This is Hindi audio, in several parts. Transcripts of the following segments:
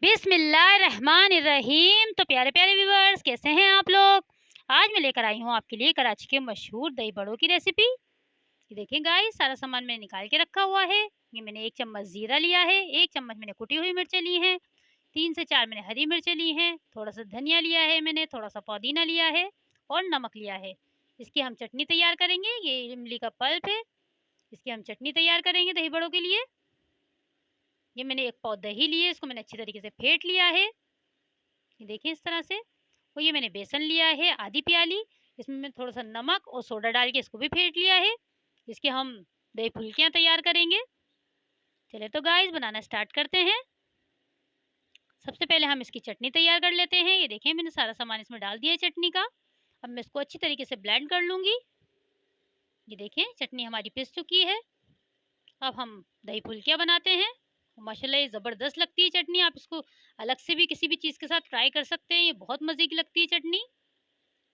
बिस्मिल्लाहिर्रहमानिर्रहीम। तो प्यारे प्यारे व्यूवर्स, कैसे हैं आप लोग। आज मैं लेकर आई हूँ आपके लिए कराची के मशहूर दही बड़ों की रेसिपी। ये देखें गाइस, सारा सामान मैंने निकाल के रखा हुआ है। ये मैंने 1 चम्मच ज़ीरा लिया है, 1 चम्मच मैंने कुटी हुई मिर्चें ली हैं, 3 से 4 मैंने हरी मिर्चें ली हैं, थोड़ा सा धनिया लिया है मैंने, थोड़ा सा पुदीना लिया है और नमक लिया है। इसकी हम चटनी तैयार करेंगे। ये इमली का पल्प है, इसकी हम चटनी तैयार करेंगे दही बड़ों के लिए। ये मैंने 1 पाव दही ली है, इसको मैंने अच्छी तरीके से फेंट लिया है। ये देखिए इस तरह से। और ये मैंने बेसन लिया है आधी प्याली, इसमें मैं थोड़ा सा नमक और सोडा डाल के इसको भी फेंट लिया है। इसके हम दही फुल्कियाँ तैयार करेंगे। चले तो गाइस बनाना स्टार्ट करते हैं। सबसे पहले हम इसकी चटनी तैयार कर लेते हैं। ये देखिए मैंने सारा सामान इसमें डाल दिया है चटनी का। अब मैं इसको अच्छी तरीके से ब्लेंड कर लूँगी। ये देखिए चटनी हमारी पिस चुकी है। अब हम दही फुल्कियाँ बनाते हैं। माशाल्लाह ये ज़बरदस्त लगती है चटनी। आप इसको अलग से भी किसी भी चीज़ के साथ ट्राई कर सकते हैं। ये बहुत मज़े की लगती है चटनी।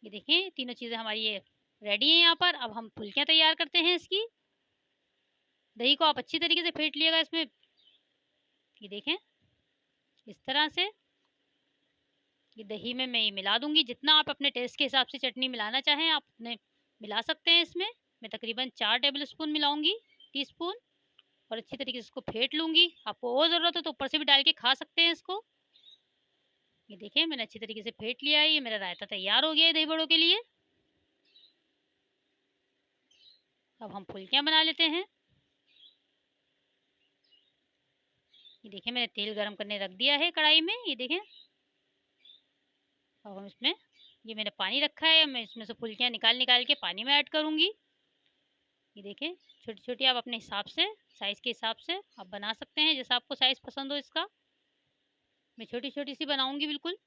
ये देखें तीनों चीज़ें हमारी ये रेडी हैं यहाँ पर। अब हम फुल्कियाँ तैयार करते हैं इसकी। दही को आप अच्छी तरीके से फेंट लिएगा इसमें। ये देखें इस तरह से। ये दही में मैं ये मिला दूँगी। जितना आप अपने टेस्ट के हिसाब से चटनी मिलाना चाहें आप उतने मिला सकते हैं इसमें। मैं तकरीबन 4 टेबल स्पून मिलाऊँगी, टीस्पून। और अच्छी तरीके से इसको फेंट लूँगी। आपको और ज़रूरत हो तो ऊपर से भी डाल के खा सकते हैं इसको। ये देखिए मैंने अच्छी तरीके से फेंट लिया है। ये मेरा रायता तैयार हो गया है दही बड़ों के लिए। अब हम फुल्कियाँ बना लेते हैं। ये देखिए मैंने तेल गरम करने रख दिया है कढ़ाई में। ये देखें अब हम इसमें ये मैंने पानी रखा है। मैं इसमें से फुल्कियाँ निकाल निकाल के पानी में ऐड करूँगी। ये देखें छोटी छोटी आप अपने हिसाब से, साइज़ के हिसाब से आप बना सकते हैं जैसा आपको साइज़ पसंद हो इसका। मैं छोटी छोटी सी बनाऊँगी बिल्कुल,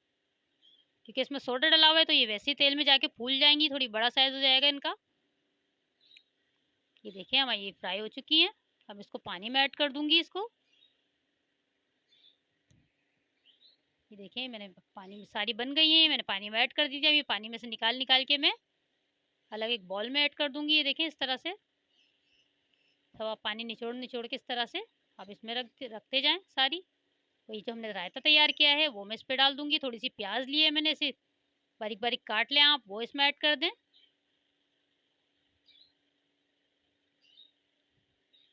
क्योंकि इसमें सोडा डला हुआ है तो ये वैसे ही तेल में जाके फूल जाएंगी। थोड़ी बड़ा साइज़ हो जाएगा इनका। ये देखिए हमारी ये फ्राई हो चुकी हैं। अब इसको पानी में ऐड कर दूँगी इसको। ये देखिए मैंने पानी में सारी बन गई हैं। मैंने पानी में ऐड कर दी थी। अब ये पानी में से निकाल निकाल के मैं अलग एक बॉल में ऐड कर दूँगी। ये देखें इस तरह से। सब आप पानी निचोड़ निचोड़ के इस तरह से आप इसमें रखते जाएँ सारी। वही जो हमने रायता तैयार किया है वो मैं इस पे डाल दूँगी। थोड़ी सी प्याज ली है मैंने, इसे बारीक बारीक काट लें आप, वो इसमें ऐड कर दें।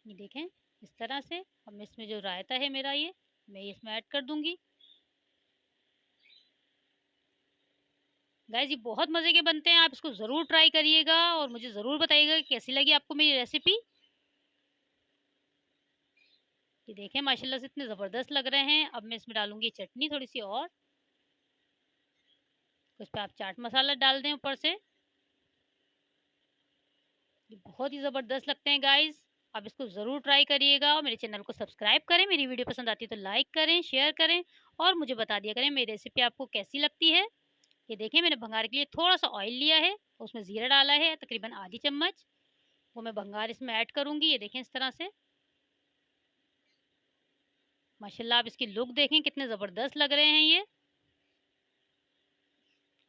ये देखें इस तरह से। अब मैं इसमें जो रायता है मेरा ये मैं इसमें ऐड कर दूँगी। गाइस ये बहुत मज़े के बनते हैं। आप इसको ज़रूर ट्राई करिएगा और मुझे ज़रूर बताइएगा कि कैसी लगी आपको मेरी रेसिपी। ये देखें माशाल्लाह से इतने ज़बरदस्त लग रहे हैं। अब मैं इसमें डालूँगी चटनी थोड़ी सी और। उस पे आप चाट मसाला डाल दें ऊपर से। ये बहुत ही ज़बरदस्त लगते हैं गाइस। आप इसको ज़रूर ट्राई करिएगा और मेरे चैनल को सब्सक्राइब करें। मेरी वीडियो पसंद आती है तो लाइक करें, शेयर करें और मुझे बता दिया करें मेरी रेसिपी आपको कैसी लगती है। ये देखिए मैंने भंगार के लिए थोड़ा सा ऑयल लिया है, उसमें ज़ीरा डाला है तकरीबन आधी चम्मच। वो मैं भंगार इसमें ऐड करूँगी। ये देखें इस तरह से। माशाल्लाह आप इसकी लुक देखें कितने ज़बरदस्त लग रहे हैं ये।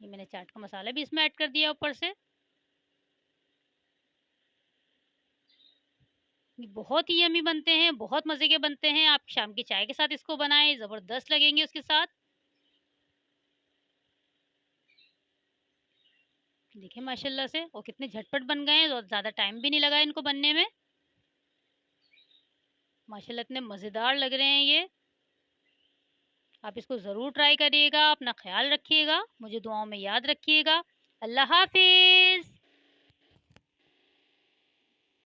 मैंने चाट का मसाला भी इसमें ऐड कर दिया ऊपर से। ये बहुत ही यम्मी बनते हैं, बहुत मज़े के बनते हैं। आप शाम की चाय के साथ इसको बनाएँ, ज़बरदस्त लगेंगे उसके साथ। देखिए माशाल्लाह से और कितने झटपट बन गए हैं और ज़्यादा टाइम भी नहीं लगा इनको बनने में। माशाल्लाह इतने मज़ेदार लग रहे हैं ये। आप इसको ज़रूर ट्राई करिएगा। अपना ख़्याल रखिएगा, मुझे दुआओं में याद रखिएगा। अल्लाह हाफ़िज़।